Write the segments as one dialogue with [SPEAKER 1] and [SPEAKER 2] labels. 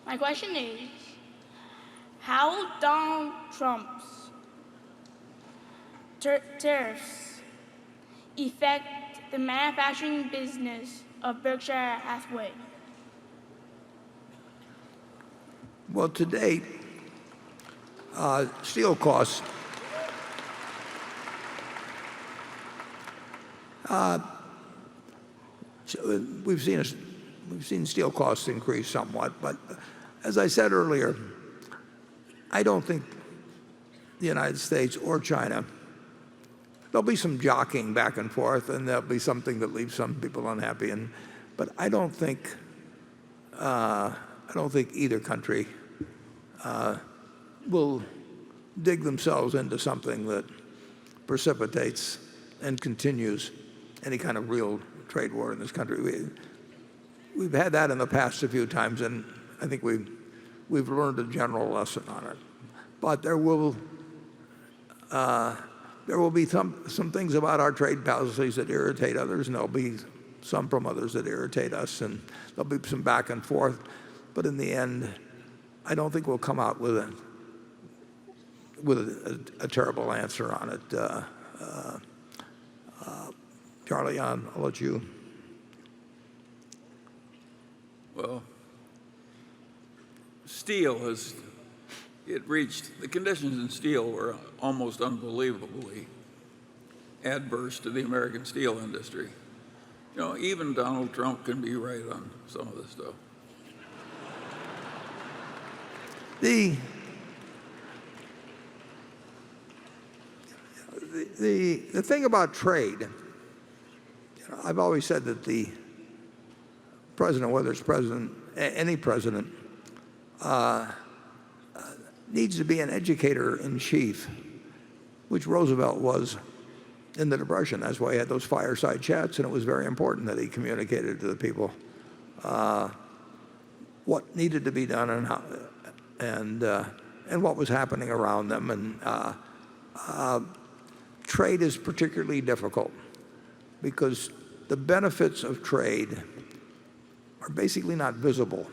[SPEAKER 1] My question is, how will Donald Trump's tariffs affect the manufacturing business of Berkshire Hathaway?
[SPEAKER 2] Well, to date, steel costs we've seen steel costs increase somewhat, but as I said earlier, I don't think the United States or China, there'll be some jockeying back and forth, and there'll be something that leaves some people unhappy, but I don't think either country will dig themselves into something that precipitates and continues any kind of real trade war in this country. We've had that in the past a few times, and I think we've learned a general lesson on it. But there will be some things about our trade policies that irritate others, and there'll be some from others that irritate us, and there'll be some back and forth. But in the end, I don't think we'll come out with a terrible answer on it. Charlie, I'll let you.
[SPEAKER 3] Well, steel the conditions in steel were almost unbelievably adverse to the American steel industry. You know, even Donald Trump can be right on some of this stuff.
[SPEAKER 2] The thing about trade, I've always said that the president, whether it's any president, needs to be an educator in chief, which Roosevelt was in the Depression. That's why he had those fireside chats, and it was very important that he communicated to the people what needed to be done and how, and what was happening around them. And trade is particularly difficult because the benefits of trade are basically not visible.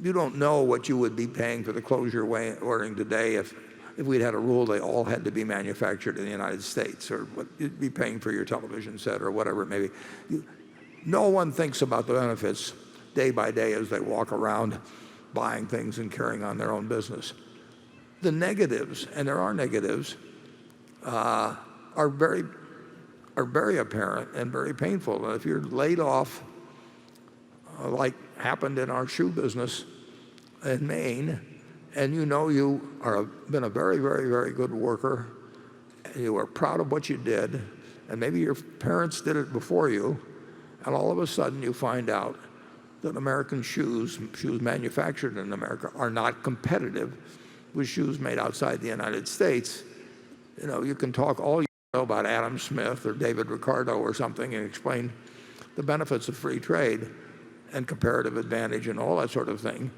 [SPEAKER 2] You don't know what you would be paying for the clothes you're wearing today if we'd had a rule they all had to be manufactured in the United States, or what you'd be paying for your television set or whatever it may be. No one thinks about the benefits day by day as they walk around buying things and carrying on their own business. The negatives, and there are negatives, are very apparent and very painful. And if you're laid off, like happened in our shoe business in Maine, and you been a very, very, very good worker, and you are proud of what you did, and maybe your parents did it before you, and all of a sudden you find out that American shoes manufactured in America, are not competitive with shoes made outside the United States. You can talk all you know about Adam Smith or David Ricardo or something and explain the benefits of free trade and comparative advantage and all that sort of thing,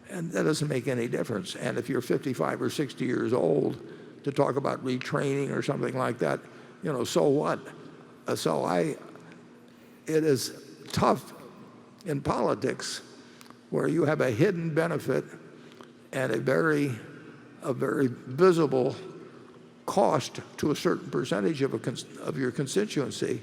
[SPEAKER 2] and that doesn't make any difference. And if you're 55 or 60 years old, to talk about retraining or something like that, so what? It is tough in politics where you have a hidden benefit and a very visible cost to a certain percentage of your constituency.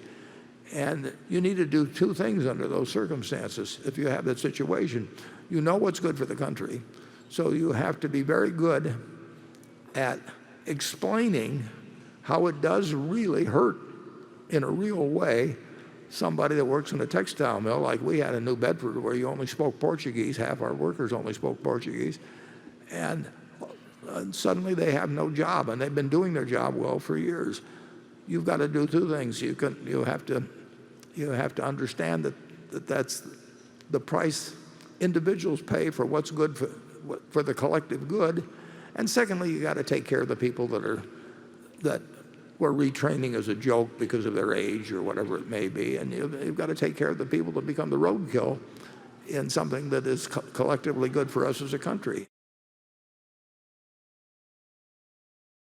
[SPEAKER 2] And you need to do two things under those circumstances. If you have that situation, you know what's good for the country. So you have to be very good at explaining how it does really hurt in a real way somebody that works in a textile mill like we had in New Bedford, where you only spoke Portuguese, half our workers only spoke Portuguese, and suddenly they have no job, and they've been doing their job well for years. You've got to do two things. You have to understand that that's the price individuals pay for what's good for the collective good, and secondly, you got to take care of the people that were retraining as a joke because of their age or whatever it may be, and you've got to take care of the people that become the roadkill in something that is collectively good for us as a country.